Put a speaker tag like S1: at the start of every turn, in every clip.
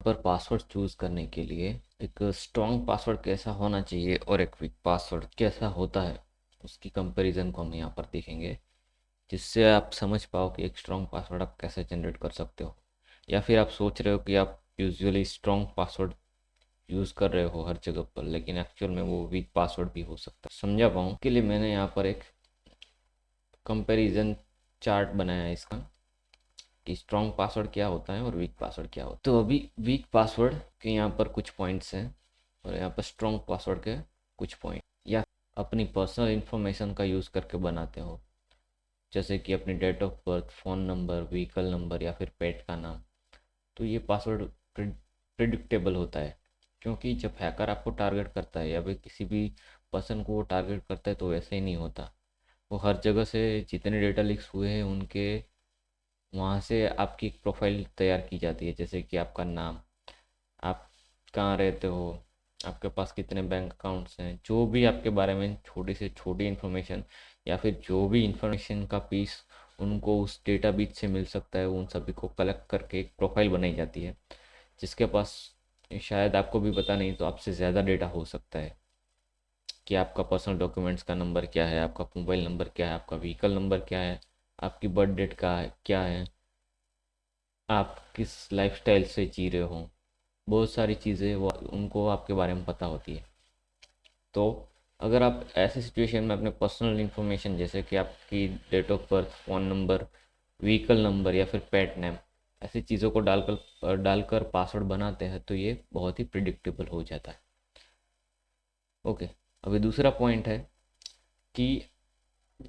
S1: पर password choose करने के लिए एक स्ट्रॉन्ग पासवर्ड कैसा होना चाहिए और एक वीक पासवर्ड कैसा होता है, उसकी कंपैरिजन को हम यहाँ पर देखेंगे, जिससे आप समझ पाओ कि एक स्ट्रॉन्ग पासवर्ड आप कैसे जनरेट कर सकते हो। या फिर आप सोच रहे हो कि आप यूजुअली स्ट्रॉन्ग पासवर्ड यूज़ कर रहे हो हर जगह पर, लेकिन एक्चुअल में वो वीक पासवर्ड भी हो सकता है। समझा पाऊँ के लिए मैंने यहाँ पर एक कंपैरिजन चार्ट बनाया है इसका, कि स्ट्रॉन्ग पासवर्ड क्या होता है और वीक पासवर्ड क्या होता है। तो अभी वीक पासवर्ड के यहाँ पर कुछ पॉइंट्स हैं और यहाँ पर स्ट्रॉन्ग पासवर्ड के कुछ पॉइंट, या अपनी पर्सनल इन्फॉर्मेशन का यूज़ करके बनाते हो, जैसे कि अपनी date of birth, phone number, vehicle number या फिर पेट का नाम। तो ये पासवर्ड प्रिडिक्टेबल होता है, क्योंकि जब हैकर आपको टारगेट करता है या फिर किसी भी पर्सन को वो टारगेट करता है तो वैसे ही नहीं होता। वो हर जगह से जितने डेटा लीक्स हुए हैं उनके वहाँ से आपकी एक प्रोफाइल तैयार की जाती है, जैसे कि आपका नाम, आप कहाँ रहते हो, आपके पास कितने बैंक अकाउंट्स हैं, जो भी आपके बारे में छोटी से छोटी इन्फॉर्मेशन या फिर जो भी इन्फॉर्मेशन का पीस उनको उस डेटाबेस से मिल सकता है, उन सभी को कलेक्ट करके एक प्रोफाइल बनाई जाती है, जिसके पास शायद आपको भी पता नहीं तो आपसे ज़्यादा डेटा हो सकता है, कि आपका पर्सनल डॉक्यूमेंट्स का नंबर क्या है, आपका मोबाइल नंबर क्या है, आपका व्हीकल नंबर क्या है, आपकी बर्थ डेट का क्या है, आप किस लाइफस्टाइल से जी रहे हो, बहुत सारी चीज़ें वो उनको आपके बारे में पता होती है। तो अगर आप ऐसे सिचुएशन में अपने पर्सनल इन्फॉर्मेशन, जैसे कि आपकी date of birth, phone number, vehicle number या फिर पेट नेम, ऐसी चीज़ों को डालकर पासवर्ड बनाते हैं, तो ये बहुत ही प्रिडिक्टेबल हो जाता है। ओके, अभी दूसरा पॉइंट है कि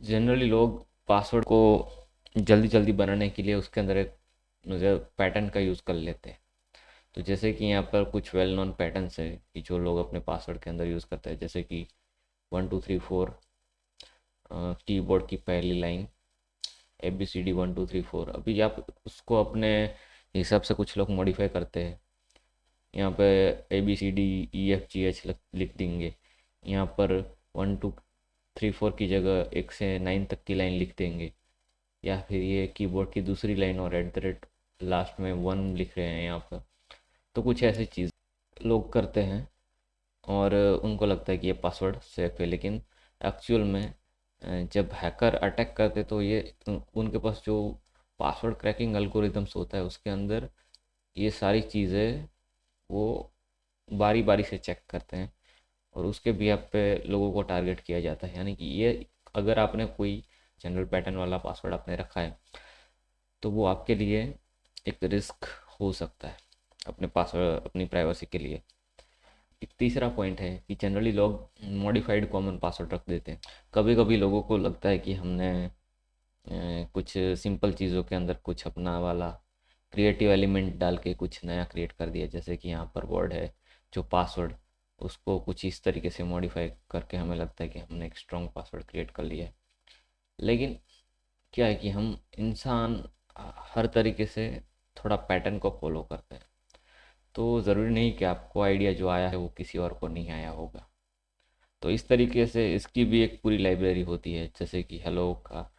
S1: जनरली लोग पासवर्ड को जल्दी जल्दी बनाने के लिए उसके अंदर एक पैटर्न का यूज़ कर लेते हैं। तो जैसे कि यहाँ पर कुछ वेल नोन पैटर्न्स है कि जो लोग अपने पासवर्ड के अंदर यूज़ करते हैं, जैसे कि 1 2 3 4, कीबोर्ड की पहली लाइन, ABCD 1 2 3 4। अभी आप उसको अपने हिसाब से कुछ लोग मॉडिफाई करते हैं, यहाँ पे ABCDEFGH लिख देंगे, यहाँ पर 1 2 3 4 की जगह 1 से 9 तक की लाइन लिख देंगे, या फिर ये कीबोर्ड की दूसरी लाइन और एट द रेट लास्ट में 1 लिख रहे हैं यहाँ पर। तो कुछ ऐसी चीज़ लोग करते हैं और उनको लगता है कि ये पासवर्ड सेफ है, लेकिन एक्चुअल में जब हैकर अटैक करते तो ये उनके पास जो पासवर्ड क्रैकिंग एल्गोरिदम्स होता है उसके अंदर ये सारी चीज़ें वो बारी बारी से चेक करते हैं और उसके बिहाफ पे लोगों को टारगेट किया जाता है। यानी कि ये, अगर आपने कोई जनरल पैटर्न वाला पासवर्ड आपने रखा है तो वो आपके लिए एक रिस्क हो सकता है अपने पासवर्ड, अपनी प्राइवेसी के लिए। एक तीसरा पॉइंट है कि जनरली लोग मॉडिफाइड कॉमन पासवर्ड रख देते हैं। कभी कभी लोगों को लगता है कि हमने कुछ सिंपल चीज़ों के अंदर कुछ अपना वाला क्रिएटिव एलिमेंट डाल के कुछ नया क्रिएट कर दिया, जैसे कि यहाँ पर वर्ड है जो पासवर्ड, उसको कुछ इस तरीके से मॉडिफाई करके हमें लगता है कि हमने एक स्ट्रॉन्ग पासवर्ड क्रिएट कर लिया है। लेकिन क्या है कि हम इंसान हर तरीके से थोड़ा पैटर्न को फॉलो करते हैं, तो ज़रूरी नहीं कि आपको आइडिया जो आया है वो किसी और को नहीं आया होगा। तो इस तरीके से इसकी भी एक पूरी लाइब्रेरी होती है, जैसे कि हेलो का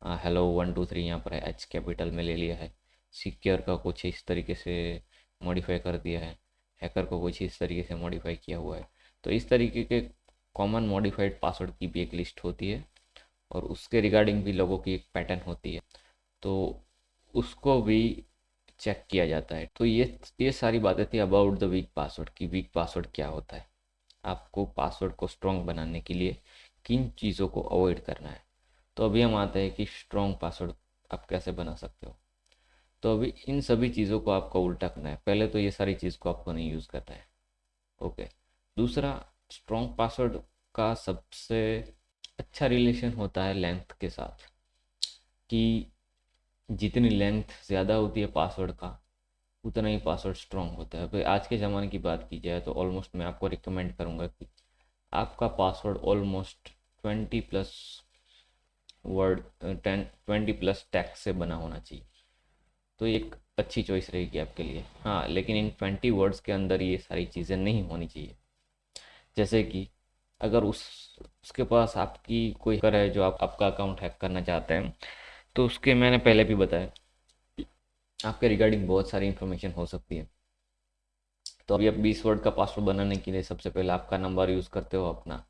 S1: हेलो 1 2 3 यहाँ पर है, एच कैपिटल में ले लिया है, सिक्योर का कुछ इस तरीके से मॉडिफाई कर दिया है, हैकर को कुछ इस तरीके से मॉडिफाई किया हुआ है। तो इस तरीके के कॉमन मॉडिफाइड पासवर्ड की भी एक लिस्ट होती है और उसके रिगार्डिंग भी लोगों की एक पैटर्न होती है, तो उसको भी चेक किया जाता है। तो ये सारी बातें थी अबाउट द वीक पासवर्ड, की वीक पासवर्ड क्या होता है, आपको पासवर्ड को स्ट्रॉन्ग बनाने के लिए किन चीज़ों को अवॉइड करना है। तो अभी हम आते हैं कि स्ट्रॉन्ग पासवर्ड आप कैसे बना सकते हो। तो अभी इन सभी चीज़ों को आपको उल्टा करना है। पहले तो ये सारी चीज़ को आपको नहीं यूज़ करना है। ओके, दूसरा, स्ट्रॉन्ग पासवर्ड का सबसे अच्छा रिलेशन होता है लेंथ के साथ, कि जितनी लेंथ ज़्यादा होती है पासवर्ड का उतना ही पासवर्ड स्ट्रॉन्ग होता है। भाई आज के ज़माने की बात की जाए तो ऑलमोस्ट मैं आपको रिकमेंड करूँगा कि आपका पासवर्ड ऑलमोस्ट 20+ वर्ड, 10 20+ टैक्स से बना होना चाहिए। तो ये एक अच्छी चॉइस रहेगी आपके लिए। हाँ, लेकिन इन 20 वर्ड्स के अंदर ये सारी चीज़ें नहीं होनी चाहिए। जैसे कि अगर उसके पास आपकी कोई हैकर है जो आपका अकाउंट हैक करना चाहते हैं, तो उसके मैंने पहले भी बताया आपके रिगार्डिंग बहुत सारी इन्फॉर्मेशन हो सकती है। तो अभी आप 20 वर्ड का पासवर्ड बनाने के लिए सबसे पहले आपका नंबर यूज़ करते हो, अपना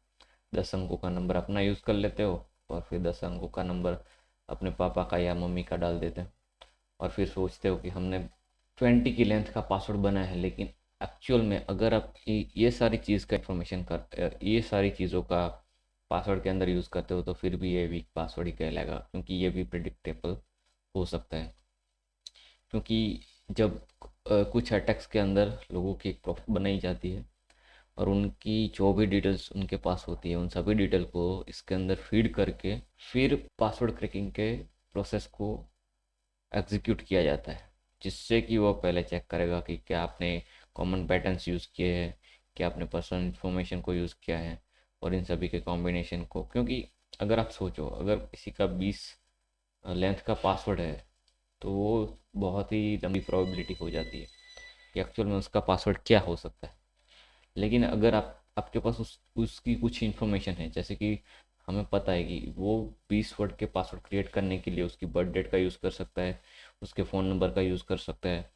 S1: 10 अंकों का नंबर अपना यूज़ कर लेते हो, और फिर 10 अंकों का नंबर अपने पापा का या मम्मी का डाल देते हो, और फिर सोचते हो कि हमने 20 की लेंथ का पासवर्ड बनाया है। लेकिन एक्चुअल में अगर आप ये सारी चीज़ का इंफॉर्मेशन कर ये सारी चीज़ों का पासवर्ड के अंदर यूज़ करते हो, तो फिर भी ये वीक पासवर्ड ही कहलाएगा, क्योंकि ये भी प्रिडिक्टेबल हो सकता है। क्योंकि जब कुछ अटैक्स के अंदर लोगों की एक प्रोफाइल बनाई जाती है, और उनकी जो भी डिटेल्स उनके पास होती है, उन सभी डिटेल को इसके अंदर फीड करके फिर पासवर्ड क्रैकिंग के प्रोसेस को एग्जीक्यूट किया जाता है, जिससे कि वो पहले चेक करेगा कि क्या आपने कॉमन पैटर्न्स यूज़ किए हैं, क्या आपने पर्सनल इन्फॉर्मेशन को यूज़ किया है, और इन सभी के कॉम्बिनेशन को। क्योंकि अगर आप सोचो, अगर किसी का 20 लेंथ का पासवर्ड है, तो वो बहुत ही लंबी प्रोबेबिलिटी हो जाती है कि एक्चुअल में उसका पासवर्ड क्या हो सकता है। लेकिन अगर आपके पास उसकी कुछ इन्फॉर्मेशन है, जैसे कि हमें पता है कि वो 20 वर्ड के पासवर्ड क्रिएट करने के लिए उसकी बर्थ डेट का यूज़ कर सकता है, उसके फ़ोन नंबर का यूज़ कर सकता है,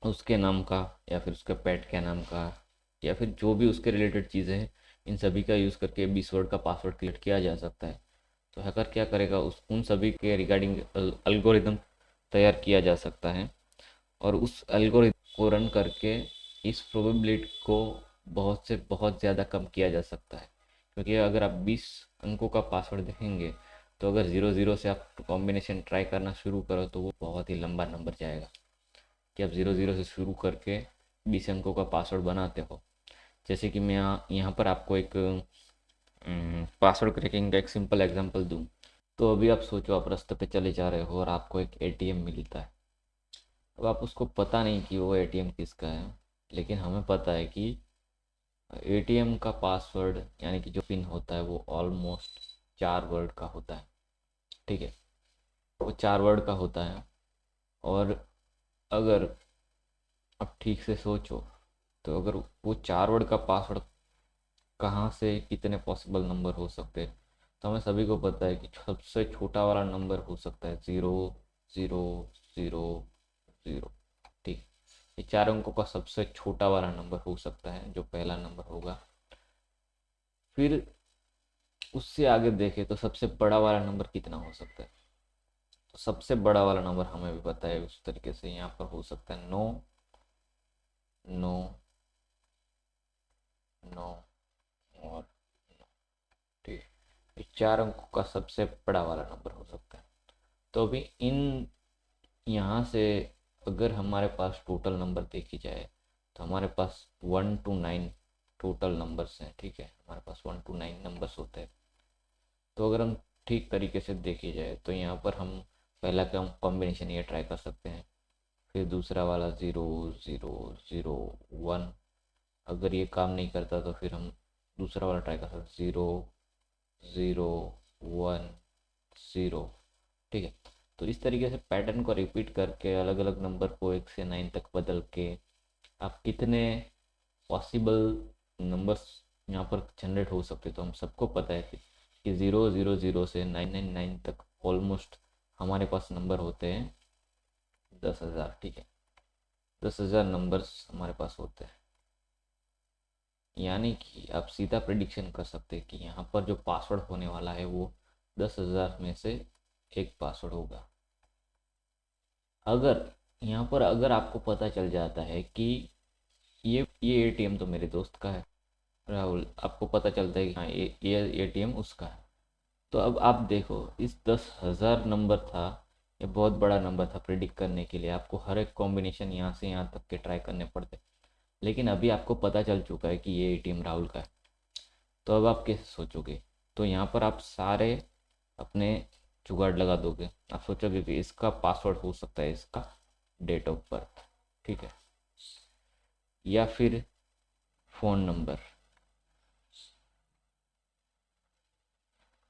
S1: उसके नाम का, या फिर उसके पेट के नाम का, या फिर जो भी उसके रिलेटेड चीज़ें हैं, इन सभी का यूज़ करके 20 वर्ड का पासवर्ड क्रिएट किया जा सकता है। तो हैकर क्या करेगा, उस उन सभी के रिगार्डिंग एल्गोरिदम तैयार किया जा सकता है, और उस एल्गोरिथम को रन करके इस प्रोबेबिलिटी को बहुत से बहुत ज़्यादा कम किया जा सकता है। क्योंकि अगर आप 20 अंकों का पासवर्ड देखेंगे, तो अगर 00 से आप कॉम्बिनेशन ट्राई करना शुरू करो, तो वो बहुत ही लंबा नंबर जाएगा। कि आप 00 से शुरू करके 20 अंकों का पासवर्ड बनाते हो। जैसे कि मैं यहाँ पर आपको एक पासवर्ड क्रैकिंग का एक सिंपल एग्जांपल दूँ। तो अभी आप सोचो, आप रास्ते पे चले जा रहे हो और आपको एक एटीएम मिलता है। अब आप उसको पता नहीं कि वो एटीएम किसका है, लेकिन हमें पता है कि एटीएम का पासवर्ड यानी कि जो पिन होता है वो ऑलमोस्ट 4 वर्ड का होता है। ठीक है, वो 4 वर्ड का होता है। और अगर आप ठीक से सोचो, तो अगर वो 4 वर्ड का पासवर्ड कहाँ से कितने पॉसिबल नंबर हो सकते हैं, तो हमें सभी को पता है कि सबसे छोटा वाला नंबर हो सकता है 0 0 0 0। ठीक, ये 4 अंकों का सबसे छोटा वाला नंबर हो सकता है, जो पहला नंबर होगा। फिर उससे आगे देखें तो सबसे बड़ा वाला नंबर कितना हो सकता है। तो सबसे बड़ा वाला नंबर हमें भी पता है, उस तरीके से यहाँ पर हो सकता है 9 9 9 और 9। ठीक है, ये 4 अंकों का सबसे बड़ा वाला नंबर हो सकता है। तो अभी इन यहाँ से अगर हमारे पास टोटल नंबर देखी जाए, तो हमारे पास 1 to 9 टोटल नंबर्स हैं। ठीक है, हमारे पास 1 to 9 नंबर्स होते हैं। तो अगर हम ठीक तरीके से देखी जाए, तो यहाँ पर हम पहला का कॉम्बिनेशन ये ट्राई कर सकते हैं, फिर दूसरा वाला 0 0 0 1। अगर ये काम नहीं करता, तो फिर हम दूसरा वाला ट्राई कर सकते हैं, 0 0 1 0। ठीक है, तो इस तरीके से पैटर्न को रिपीट करके अलग अलग नंबर को 1 से 9 तक बदल के आप कितने पॉसिबल नंबर्स यहाँ पर जनरेट हो सकते। तो हम सबको पता है कि 0 0 0 से 999 तक ऑलमोस्ट हमारे पास नंबर होते हैं 10,000। ठीक है, 10,000 नंबर्स हमारे पास होते हैं। यानी कि आप सीधा प्रिडिक्शन कर सकते हैं कि यहाँ पर जो पासवर्ड होने वाला है वो 10,000 में से एक पासवर्ड होगा। अगर यहाँ पर अगर आपको पता चल जाता है कि ये एटीएम तो मेरे दोस्त का है राहुल, आपको पता चलता है कि हाँ ये एटीएम उसका है। तो अब आप देखो, इस 10,000 नंबर था, ये बहुत बड़ा नंबर था प्रिडिक्ट करने के लिए। आपको हर एक कॉम्बिनेशन यहाँ से यहाँ तक के ट्राई करने पड़ते। लेकिन अभी आपको पता चल चुका है कि ये एटीएम राहुल का है। तो अब आप कैसे सोचोगे? तो यहाँ पर आप सारे अपने जुगाड़ लगा दोगे। आप सोचोगे कि इसका पासवर्ड हो सकता है इसका डेट ऑफ बर्थ। ठीक है, या फिर फ़ोन नंबर,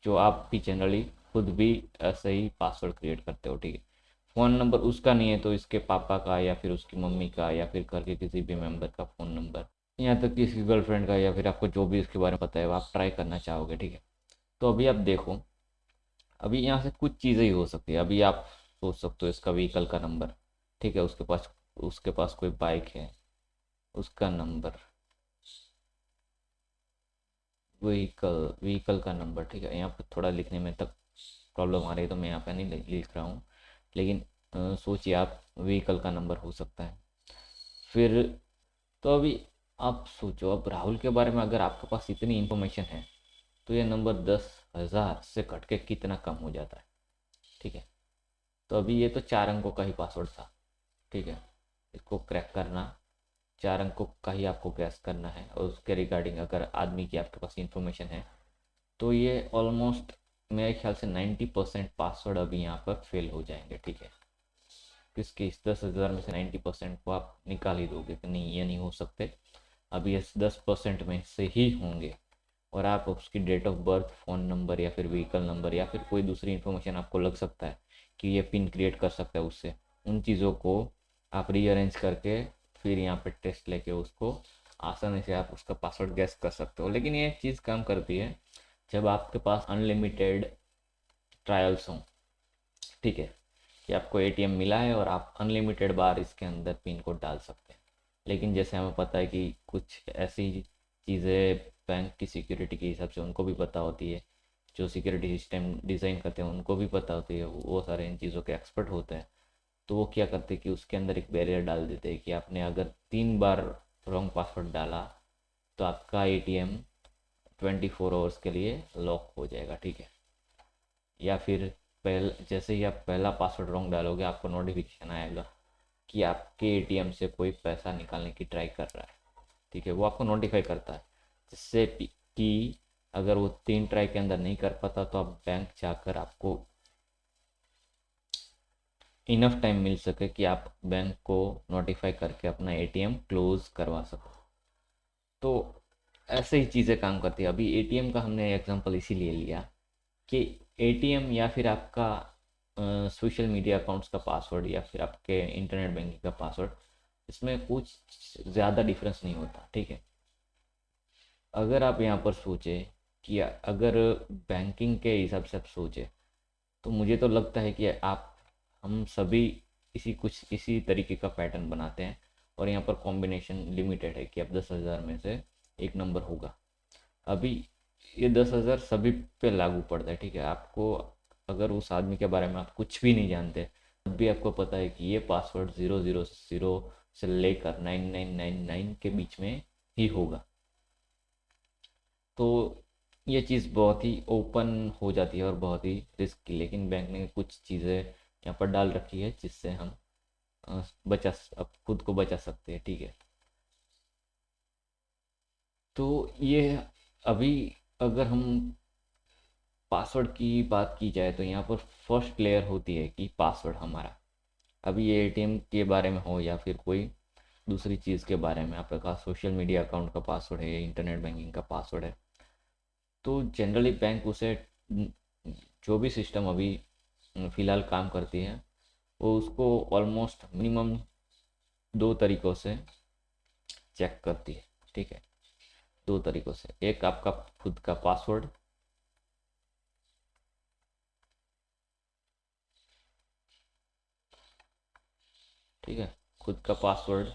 S1: जो आप भी जनरली खुद भी ऐसे ही पासवर्ड क्रिएट करते हो। ठीक है, फ़ोन नंबर उसका नहीं है तो इसके पापा का, या फिर उसकी मम्मी का, या फिर घर के किसी भी मेंबर का फ़ोन नंबर, यहाँ तक कि इसकी गर्लफ्रेंड का, या फिर आपको जो भी इसके बारे में पता है वो आप ट्राई करना चाहोगे। ठीक है, तो अभी आप देखो, अभी यहाँ से कुछ चीज़ें ही हो सकती है। अभी आप सोच सकते हो इसका व्हीकल का नंबर। ठीक है, उसके पास कोई बाइक है, उसका नंबर, व्हीकल का नंबर, ठीक है। यहाँ पर थोड़ा लिखने में तक प्रॉब्लम आ रही है तो मैं यहाँ पे नहीं लिख रहा हूँ, लेकिन सोचिए आप व्हीकल का नंबर हो सकता है। फिर तो अभी आप सोचो, अब राहुल के बारे में अगर आपके पास इतनी इन्फॉर्मेशन है तो ये नंबर 10,000 से कट के कितना कम हो जाता है, ठीक है। तो अभी ये तो 4 अंकों का ही पासवर्ड था, ठीक है। इसको क्रैक करना, 4 अंकों का ही आपको गैस करना है, और उसके रिगार्डिंग अगर आदमी की आपके पास इंफॉर्मेशन है तो ये ऑलमोस्ट मेरे ख्याल से 90% पासवर्ड अभी यहाँ पर फेल हो जाएंगे, ठीक है। किसके, इस 10,000 में से 90% को आप निकाल ही दोगे कि नहीं ये नहीं हो सकते, अभी ये 10% में से ही होंगे। और आप उसकी date of birth, phone number या फिर व्हीकल नंबर या फिर कोई दूसरी इन्फॉर्मेशन आपको लग सकता है कि ये पिन क्रिएट कर सकता है उससे, उन चीज़ों को आप रीअरेंज करके फिर यहाँ पे टेस्ट लेके उसको आसानी से आप उसका पासवर्ड गैस कर सकते हो। लेकिन ये चीज़ काम करती है जब आपके पास अनलिमिटेड ट्रायल्स हों, ठीक है, कि आपको एटीएम मिला है और आप अनलिमिटेड बार इसके अंदर पिन कोड डाल सकते हैं। लेकिन जैसे हमें पता है कि कुछ ऐसी चीज़ें बैंक की सिक्योरिटी के हिसाब से उनको भी पता होती है, जो सिक्योरिटी सिस्टम डिज़ाइन करते हैं उनको भी पता होती है, वो सारे इन चीज़ों के एक्सपर्ट होते हैं। तो वो क्या करते हैं कि उसके अंदर एक बैरियर डाल देते हैं कि आपने अगर 3 बार रॉन्ग पासवर्ड डाला तो आपका एटीएम 24 आवर्स के लिए लॉक हो जाएगा, ठीक है। या फिर जैसे ही आप पहला पासवर्ड रॉन्ग डालोगे आपको नोटिफिकेशन आएगा कि आपके एटीएम से कोई पैसा निकालने की ट्राई कर रहा है, ठीक है। वो आपको नोटिफाई करता है, जिससे कि अगर वो 3 ट्राई के अंदर नहीं कर पाता तो आप बैंक जाकर आपको इनफ टाइम मिल सके कि आप बैंक को नोटिफाई करके अपना एटीएम क्लोज करवा सको। तो ऐसे ही चीज़ें काम करती है। अभी एटीएम का हमने एग्जांपल इसीलिए लिया कि एटीएम या फिर आपका सोशल मीडिया अकाउंट्स का पासवर्ड या फिर आपके इंटरनेट बैंकिंग का पासवर्ड, इसमें कुछ ज़्यादा डिफरेंस नहीं होता, ठीक है। अगर आप यहाँ पर सोचें कि अगर बैंकिंग के हिसाब से आप सोचें तो मुझे तो लगता है कि आप हम सभी इसी तरीके का पैटर्न बनाते हैं, और यहाँ पर कॉम्बिनेशन लिमिटेड है कि अब 10,000 में से एक नंबर होगा। अभी ये 10,000 सभी पे लागू पड़ता है, ठीक है। आपको अगर उस आदमी के बारे में आप कुछ भी नहीं जानते तब भी आपको पता है कि ये पासवर्ड 000 से लेकर 9999 के बीच में ही होगा। तो ये चीज़ बहुत ही ओपन हो जाती है और बहुत ही रिस्की, लेकिन बैंक ने कुछ चीज़ें यहाँ पर डाल रखी है जिससे हम अब खुद को बचा सकते हैं, ठीक है। तो ये अभी अगर हम पासवर्ड की बात की जाए तो यहाँ पर फर्स्ट लेयर होती है कि पासवर्ड हमारा, अभी ये एटीएम के बारे में हो या फिर कोई दूसरी चीज़ के बारे में, आपके पास सोशल मीडिया अकाउंट का पासवर्ड है या इंटरनेट बैंकिंग का पासवर्ड है, तो जनरली बैंक उसे जो भी सिस्टम अभी फ़िलहाल काम करती है वो उसको ऑलमोस्ट मिनिमम 2 तरीक़ों से चेक करती है, ठीक है। 2 तरीक़ों से, एक आपका खुद का पासवर्ड, ठीक है, खुद का पासवर्ड,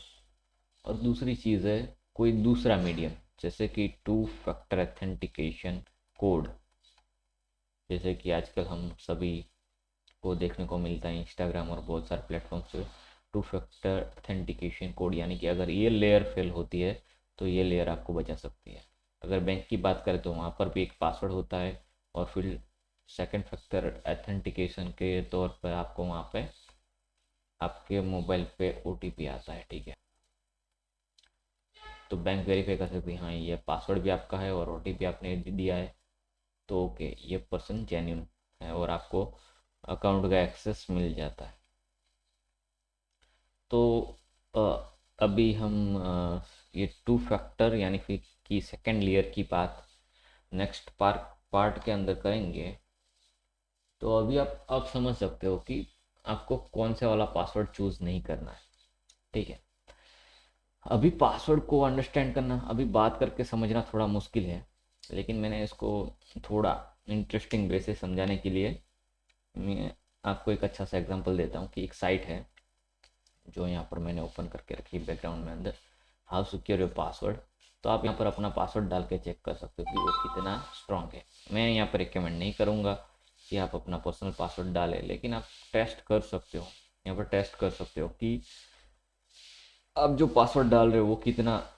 S1: और दूसरी चीज़ है कोई दूसरा मीडियम, जैसे कि 2 फैक्टर ऑथेंटिकेशन कोड, जैसे कि आजकल हम सभी को देखने को मिलता है इंस्टाग्राम और बहुत सारे प्लेटफॉर्म पे 2 फैक्टर ऑथेंटिकेशन कोड, यानी कि अगर ये लेयर फेल होती है तो ये लेयर आपको बचा सकती है। अगर बैंक की बात करें तो वहाँ पर भी एक पासवर्ड होता है और फिर सेकंड फैक्टर ऑथेंटिकेशन के तौर पर आपको वहाँ पे आपके मोबाइल पे ओटीपी आता है, ठीक है। तो बैंक वेरीफाई कर सकती है हाँ ये पासवर्ड भी आपका है और ओटीपी आपने दिया है, तो ओके ये पर्सन जेन्यून है और आपको अकाउंट का एक्सेस मिल जाता है। तो अभी हम ये 2 फैक्टर यानी फिर की सेकेंड लेयर की बात नेक्स्ट पार्ट के अंदर करेंगे। तो अभी आप समझ सकते हो कि आपको कौन से वाला पासवर्ड चूज़ नहीं करना है, ठीक है। अभी पासवर्ड को अंडरस्टैंड करना, अभी बात करके समझना थोड़ा मुश्किल है, लेकिन मैंने इसको थोड़ा इंटरेस्टिंग वे से समझाने के लिए मैं आपको एक अच्छा सा एग्जांपल देता हूँ कि एक साइट है जो यहाँ पर मैंने ओपन करके रखी है बैकग्राउंड में अंदर। हाउ सिक्योर योर पासवर्ड, तो आप यहाँ पर अपना पासवर्ड डाल के चेक कर सकते हो कि वो कितना स्ट्रॉन्ग है। मैं यहाँ पर रिकमेंड नहीं करूँगा कि आप अपना पर्सनल पासवर्ड डालें, लेकिन आप टेस्ट कर सकते हो, यहाँ पर टेस्ट कर सकते हो कि आप जो पासवर्ड डाल रहे हो वो कितना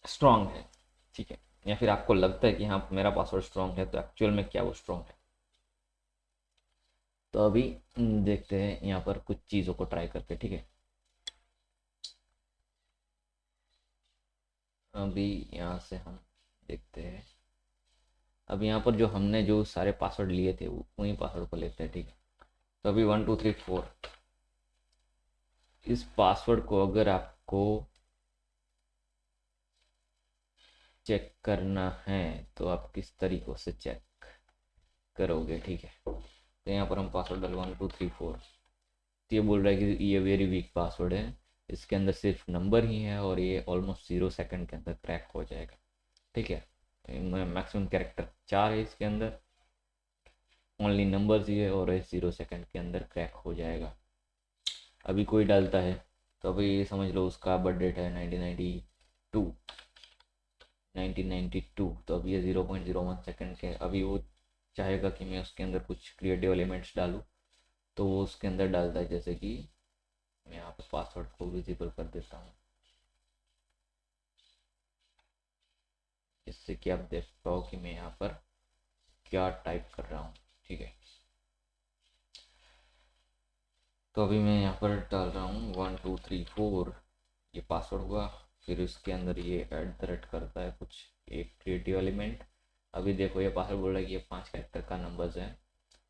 S1: स्ट्रॉन्ग है, ठीक है। या फिर आपको लगता है कि हाँ मेरा पासवर्ड स्ट्रॉन्ग है, तो एक्चुअल में क्या वो स्ट्रॉन्ग है। तो अभी देखते हैं यहाँ पर कुछ चीज़ों को ट्राई करके, ठीक है। अभी यहाँ से हम देखते हैं, अब यहाँ पर जो हमने जो सारे पासवर्ड लिए थे वही पासवर्ड को लेते हैं, ठीक है। तो अभी 1 2 3 4 इस पासवर्ड को अगर आपको चेक करना है तो आप किस तरीक़ों से चेक करोगे, ठीक है। तो यहाँ पर हम पासवर्ड डाल 1 2 3 4, तो ये बोल रहा है कि ये वेरी वीक पासवर्ड है, इसके अंदर सिर्फ नंबर ही है और ये ऑलमोस्ट 0 सेकंड के अंदर क्रैक हो जाएगा, ठीक है। मैक्सिमम कैरेक्टर 4 है इसके अंदर, ओनली नंबर्स ही है और 0 सेकंड के अंदर क्रैक हो जाएगा। अभी कोई डालता है तो अभी समझ लो उसका बर्थ डेट है 1992, तो अभी ये 0.01 सेकंड के, अभी वो चाहेगा कि मैं उसके अंदर कुछ क्रिएटिव एलिमेंट्स डालूँ, तो वो उसके अंदर डालता है। जैसे कि मैं यहाँ पर पासवर्ड को विजिबल कर देता हूँ, जिससे कि आप देख पाओ कि मैं यहाँ पर क्या टाइप कर रहा हूँ, ठीक है। तो अभी मैं यहाँ पर डाल रहा हूँ 1 2 3 4, ये पासवर्ड हुआ। फिर इसके अंदर ये @ करता है कुछ एक क्रिएटिव एलिमेंट। अभी देखो ये पासवर्ड बोल रहा है कि ये 5 कैरेक्टर का नंबर्स है,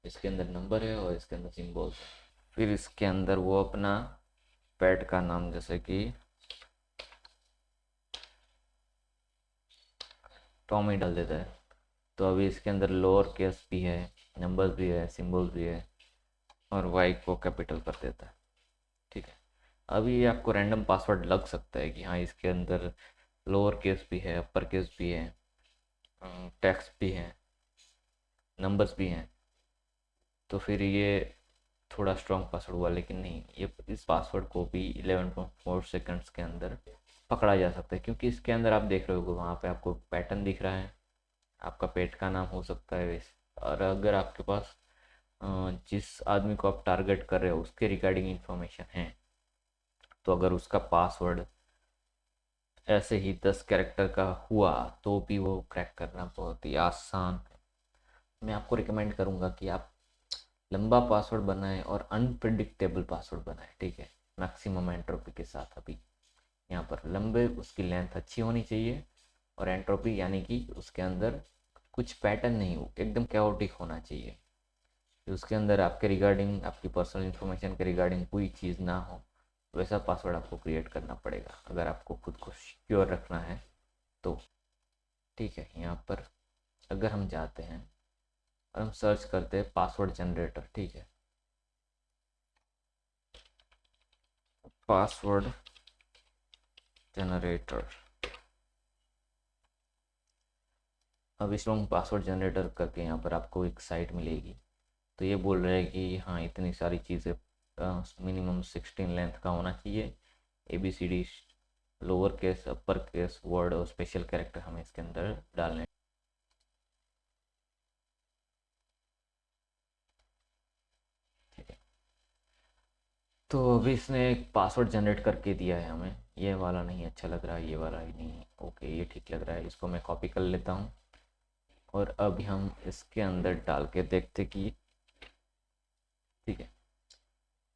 S1: इसके अंदर नंबर है और इसके अंदर सिम्बल्स है। फिर इसके अंदर वो अपना पेट का नाम जैसे कि टॉमी डाल देता है। तो अभी इसके अंदर लोअर केस भी है, नंबर्स भी है, सिम्बल्स भी है, और वाई को कैपिटल कर देता है, ठीक है। अभी ये आपको रैंडम पासवर्ड लग सकता है कि हाँ इसके अंदर लोअर केस भी है, अपर केस भी है, टेक्स्ट भी है, नंबर्स भी हैं, तो फिर ये थोड़ा स्ट्रॉन्ग पासवर्ड हुआ। लेकिन नहीं, ये इस पासवर्ड को भी 11.4 सेकंड्स के अंदर पकड़ा जा सकता है, क्योंकि इसके अंदर आप देख रहे हो वहाँ पे आपको पैटर्न दिख रहा है, आपका पेट का नाम हो सकता है वैसे। और अगर आपके पास जिस आदमी को आप टारगेट कर रहे हो उसके रिगार्डिंग इंफॉर्मेशन है, तो अगर उसका पासवर्ड ऐसे ही 10 कैरेक्टर का हुआ तो भी वो क्रैक करना बहुत ही आसान है। मैं आपको रिकमेंड करूँगा कि आप लंबा पासवर्ड बनाएं और अनप्रिडिक्टेबल पासवर्ड बनाएं, ठीक है, मैक्सिमम एंट्रोपी के साथ। अभी यहाँ पर लंबे उसकी लेंथ अच्छी होनी चाहिए, और एंट्रोपी यानी कि उसके अंदर कुछ पैटर्न नहीं हो, एकदम कैओटिक होना चाहिए, कि उसके अंदर आपके रिगार्डिंग, आपकी पर्सनल इन्फॉर्मेशन के रिगार्डिंग कोई चीज़ ना हो। वैसा पासवर्ड आपको क्रिएट करना पड़ेगा अगर आपको खुद को सिक्योर रखना है तो, ठीक है। यहाँ पर अगर हम जाते हैं और हम सर्च करते हैं पासवर्ड जनरेटर, ठीक है, पासवर्ड जनरेटर। अब स्ट्रॉन्ग पासवर्ड जनरेटर करके यहाँ पर आपको एक साइट मिलेगी। तो ये बोल रहा है कि हाँ इतनी सारी चीज़ें, मिनिमम 16 लेंथ का होना चाहिए, ABCD, lower case, upper case, word और स्पेशल कैरेक्टर हमें इसके अंदर डालने, ठीक है। तो अभी इसने एक पासवर्ड जनरेट करके दिया है हमें, ये वाला नहीं अच्छा लग रहा है, ये वाला ही नहीं, ओके ये ठीक लग रहा है, इसको मैं कॉपी कर लेता हूँ। और अभी हम इसके अंदर डाल के देखते कि, ठीक है।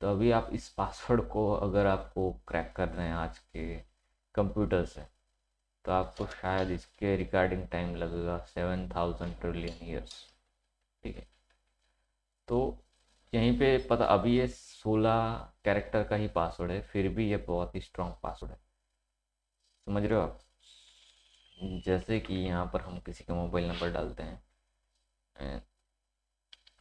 S1: तो अभी आप इस पासवर्ड को अगर आपको क्रैक करना है आज के कंप्यूटर से, तो आपको शायद इसके रिगार्डिंग टाइम लगेगा 7,000 ट्रिलियन ईयर्स, ठीक है। तो यहीं पे पता, अभी ये 16 कैरेक्टर का ही पासवर्ड है, फिर भी ये बहुत ही स्ट्रॉन्ग पासवर्ड है, समझ रहे हो आप। जैसे कि यहाँ पर हम किसी का मोबाइल नंबर डालते हैं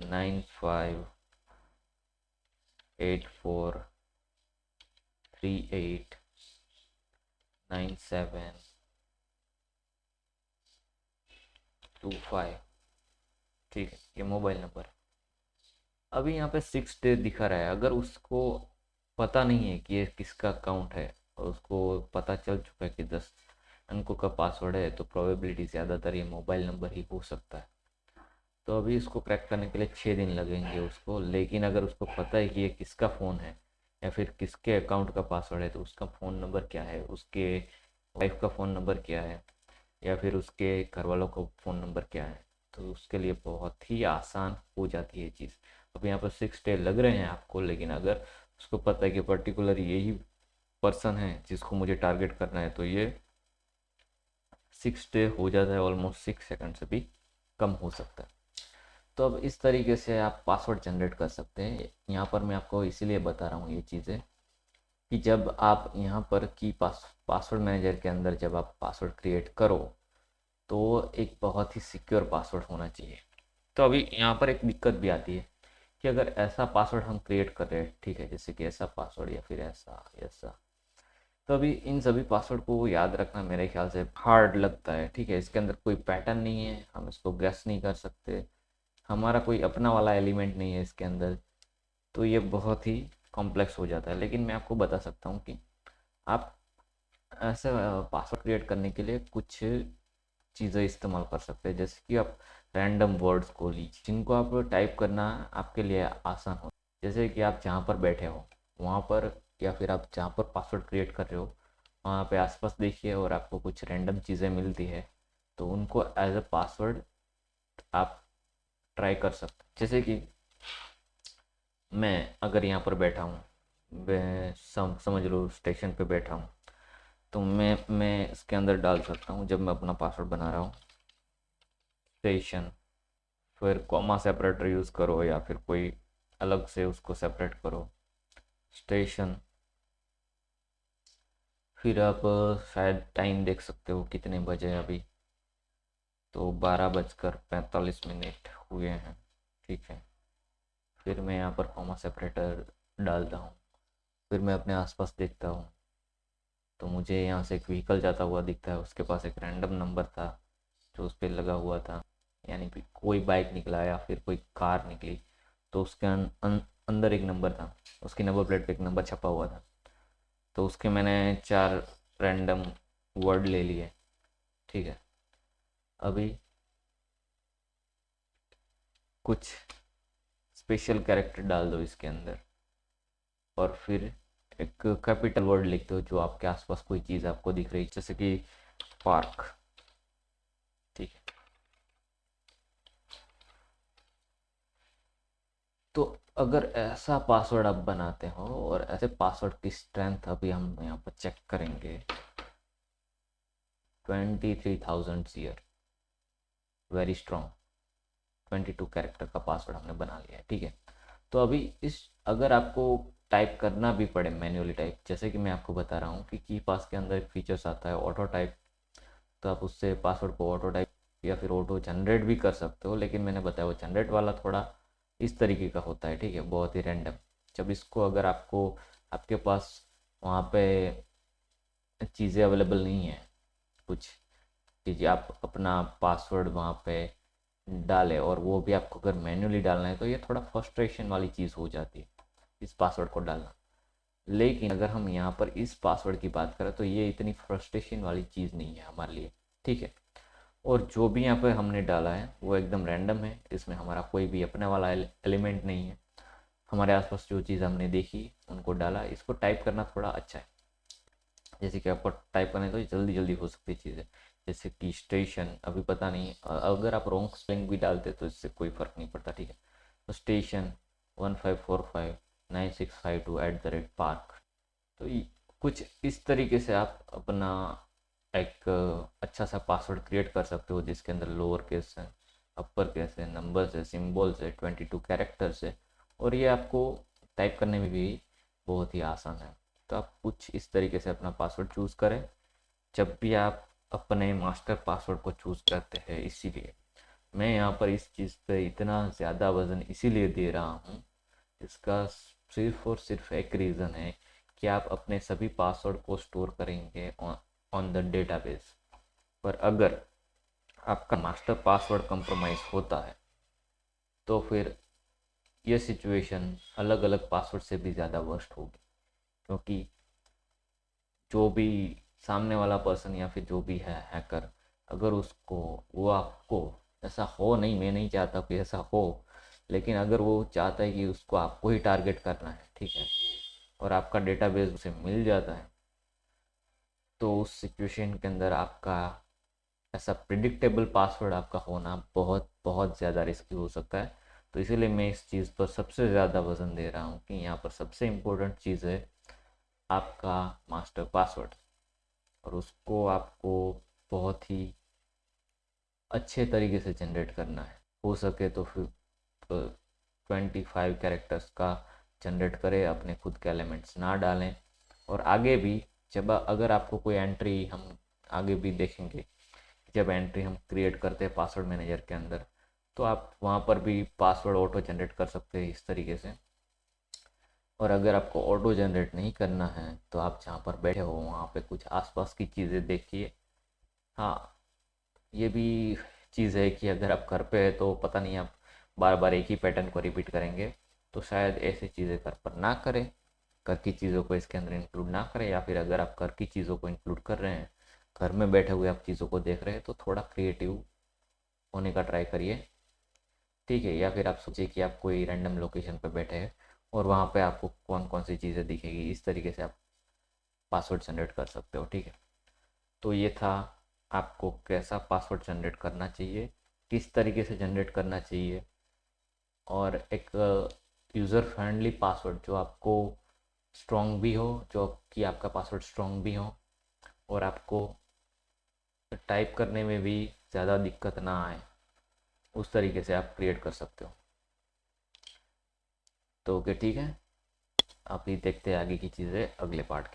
S1: 9584389725, ठीक है, ये मोबाइल नंबर है। अभी यहाँ पे 6 डे दिखा रहा है, अगर उसको पता नहीं है कि ये किसका अकाउंट है, और उसको पता चल चुका है कि 10 अंकों का पासवर्ड है, तो प्रोबेबिलिटी ज़्यादातर ये मोबाइल नंबर ही हो सकता है। तो अभी इसको क्रैक करने के लिए 6 दिन लगेंगे उसको, लेकिन अगर उसको पता है कि ये किसका फ़ोन है या फिर किसके अकाउंट का पासवर्ड है, तो उसका फ़ोन नंबर क्या है, उसके वाइफ का फ़ोन नंबर क्या है, या फिर उसके घर वालों का फ़ोन नंबर क्या है, तो उसके लिए बहुत ही आसान हो जाती है ये चीज़। अब यहाँ पर 6 डे लग रहे हैं आपको, लेकिन अगर उसको पता है कि पर्टिकुलर यही पर्सन है जिसको मुझे टारगेट करना है, तो ये 6 डे हो जाता है, ऑलमोस्ट 6 सेकंड से भी कम हो सकता है। तो अब इस तरीके से आप पासवर्ड जनरेट कर सकते हैं। यहाँ पर मैं आपको इसीलिए बता रहा हूँ ये चीज़ें कि जब आप यहाँ पर की पासवर्ड मैनेजर के अंदर जब आप पासवर्ड क्रिएट करो, तो एक बहुत ही सिक्योर पासवर्ड होना चाहिए। तो अभी यहाँ पर एक दिक्कत भी आती है कि अगर ऐसा पासवर्ड हम क्रिएट कर रहे हैं, ठीक है, जैसे कि ऐसा पासवर्ड या फिर ऐसा ऐसा, तो अभी इन सभी पासवर्ड को याद रखना मेरे ख्याल से हार्ड लगता है। ठीक है, इसके अंदर कोई पैटर्न नहीं है, हम इसको गेस नहीं कर सकते, हमारा कोई अपना वाला एलिमेंट नहीं है इसके अंदर, तो ये बहुत ही कॉम्प्लेक्स हो जाता है। लेकिन मैं आपको बता सकता हूँ कि आप ऐसे पासवर्ड क्रिएट करने के लिए कुछ चीज़ें इस्तेमाल कर सकते हैं, जैसे कि आप रैंडम वर्ड्स को लीजिए जिनको आप टाइप करना आपके लिए आसान हो। जैसे कि आप जहाँ पर बैठे हो वहाँ पर, या फिर आप जहाँ पर पासवर्ड क्रिएट कर रहे हो वहाँ पे आसपास देखिए और आपको कुछ रैंडम चीज़ें मिलती है, तो उनको एज अ पासवर्ड आप ट्राई कर सकते हैं। जैसे कि मैं अगर यहाँ पर बैठा हूँ, मैं समझ लो स्टेशन पे बैठा हूँ, तो मैं इसके अंदर डाल सकता हूँ जब मैं अपना पासवर्ड बना रहा हूँ स्टेशन, फिर कॉमा सेपरेटर यूज़ करो या फिर कोई अलग से उसको सेपरेट करो स्टेशन। फिर आप शायद टाइम देख सकते हो कितने बजे हैं अभी, तो 12:45 हुए हैं। ठीक है, फिर मैं यहाँ पर कॉमा सेपरेटर डालता हूँ, फिर मैं अपने आसपास देखता हूँ, तो मुझे यहाँ से एक व्हीकल जाता हुआ दिखता है, उसके पास एक रैंडम नंबर था जो उस पर लगा हुआ था, यानी कि कोई बाइक निकला या फिर कोई कार निकली, तो उसके अंदर एक नंबर था, उसकी नंबर प्लेट पे एक नंबर छपा हुआ था, तो उसके मैंने 4 रैंडम वर्ड ले लिए। ठीक है, अभी कुछ स्पेशल कैरेक्टर डाल दो इसके अंदर, और फिर एक कैपिटल वर्ड लिख दो जो आपके आसपास कोई चीज़ आपको दिख रही है, जैसे कि पार्क। ठीक है, तो अगर ऐसा पासवर्ड आप बनाते हो, और ऐसे पासवर्ड की स्ट्रेंथ अभी हम यहाँ पर चेक करेंगे, 23,000 ईयर, वेरी स्ट्रॉन्ग। 22 कैरेक्टर का पासवर्ड हमने बना लिया है। ठीक है, तो अभी इस अगर आपको टाइप करना भी पड़े मैन्युअली टाइप, जैसे कि मैं आपको बता रहा हूँ कि की पास के अंदर एक फीचर्स आता है ऑटो टाइप, तो आप उससे पासवर्ड को ऑटो टाइप या फिर ऑटो जनरेट भी कर सकते हो, लेकिन मैंने बताया वो जनरेट वाला थोड़ा इस तरीके का होता है। ठीक है, बहुत ही रैंडम। जब इसको अगर आपको आपके पास वहाँ पे चीज़ें अवेलेबल नहीं है कुछ, कि आप अपना पासवर्ड वहाँ पे डालें और वो भी आपको अगर मैन्युअली डालना है, तो ये थोड़ा फ्रस्ट्रेशन वाली चीज़ हो जाती है इस पासवर्ड को डालना। लेकिन अगर हम यहाँ पर इस पासवर्ड की बात करें, तो ये इतनी फ्रस्ट्रेशन वाली चीज़ नहीं है हमारे लिए। ठीक है, और जो भी यहाँ पर हमने डाला है वो एकदम रैंडम है, इसमें हमारा कोई भी अपने वाला एलिमेंट नहीं है, हमारे आसपास जो चीज़ हमने देखी उनको डाला। इसको टाइप करना थोड़ा अच्छा है, जैसे कि आपको टाइप करना है तो जल्दी जल्दी हो सकती चीज़ें, जैसे कि स्टेशन। अभी पता नहीं अगर आप रॉन्ग स्पेलिंग भी डालते तो इससे कोई फ़र्क नहीं पड़ता। ठीक है, तो स्टेशन 15459652 @पार्क। तो कुछ इस तरीके से आप अपना एक अच्छा सा पासवर्ड क्रिएट कर सकते हो, जिसके अंदर लोअर केस है, अपर केस है, नंबर्स है, सिम्बल्स है, 22 कैरेक्टर्स है, और ये आपको टाइप करने में भी बहुत ही आसान है। तो आप कुछ इस तरीके से अपना पासवर्ड चूज़ करें जब भी आप अपने मास्टर पासवर्ड को चूज़ करते हैं। इसीलिए मैं यहाँ पर इस चीज़ पे इतना ज़्यादा वज़न इसीलिए दे रहा हूँ, इसका सिर्फ और सिर्फ एक रीज़न है कि आप अपने सभी पासवर्ड को स्टोर करेंगे ऑन द डेटाबेस, पर अगर आपका मास्टर पासवर्ड कंप्रोमाइज़ होता है, तो फिर यह सिचुएशन अलग अलग पासवर्ड से भी ज़्यादा वर्स्ट होगी, क्योंकि जो भी सामने वाला पर्सन या फिर जो भी है हैकर, अगर उसको वो आपको, ऐसा हो नहीं, मैं नहीं चाहता कि ऐसा हो, लेकिन अगर वो चाहता है कि उसको आपको ही टारगेट करना है, ठीक है, और आपका डेटाबेस उसे मिल जाता है, तो उस सिचुएशन के अंदर आपका ऐसा प्रिडिक्टेबल पासवर्ड आपका होना बहुत बहुत ज़्यादा रिस्की हो सकता है। तो इसीलिए मैं इस चीज़ पर सबसे ज़्यादा वज़न दे रहा हूँ कि यहाँ पर सबसे इम्पोर्टेंट चीज़ है आपका मास्टर पासवर्ड, और उसको आपको बहुत ही अच्छे तरीके से जनरेट करना है। हो सके तो फिर 25 कैरेक्टर्स का जनरेट करें, अपने खुद के एलिमेंट्स ना डालें। और आगे भी जब अगर आपको कोई एंट्री, हम आगे भी देखेंगे, जब एंट्री हम क्रिएट करते हैं पासवर्ड मैनेजर के अंदर, तो आप वहाँ पर भी पासवर्ड ऑटो जनरेट कर सकते हैं इस तरीके से। और अगर आपको ऑटो जनरेट नहीं करना है तो आप जहाँ पर बैठे हो वहाँ पे कुछ आसपास की चीज़ें देखिए। हाँ, ये भी चीज़ है कि अगर आप घर पे है तो पता नहीं आप बार बार एक ही पैटर्न को रिपीट करेंगे, तो शायद ऐसी चीज़ें घर पर ना करें, घर की चीज़ों को इसके अंदर इंक्लूड ना करें। या फिर अगर आप घर की चीज़ों को इंक्लूड कर रहे हैं, घर में बैठे हुए आप चीज़ों को देख रहे हैं, तो थोड़ा क्रिएटिव होने का ट्राई करिए, ठीक है। या फिर आप सोचिए कि आप कोई रैंडम लोकेशन पर बैठे हैं और वहाँ पे आपको कौन कौन सी चीज़ें दिखेगी, इस तरीके से आप पासवर्ड जनरेट कर सकते हो, ठीक है। तो ये था आपको कैसा पासवर्ड जनरेट करना चाहिए, किस तरीके से जनरेट करना चाहिए, और एक यूज़र फ्रेंडली पासवर्ड जो आपको स्ट्रॉन्ग भी हो, जो कि आपका पासवर्ड स्ट्रॉन्ग भी हो और आपको टाइप करने में भी ज़्यादा दिक्कत ना आए, उस तरीके से आप क्रिएट कर सकते हो। तो ओके, ठीक है, आप ये देखते हैं आगे की चीज़ें अगले पार्ट के।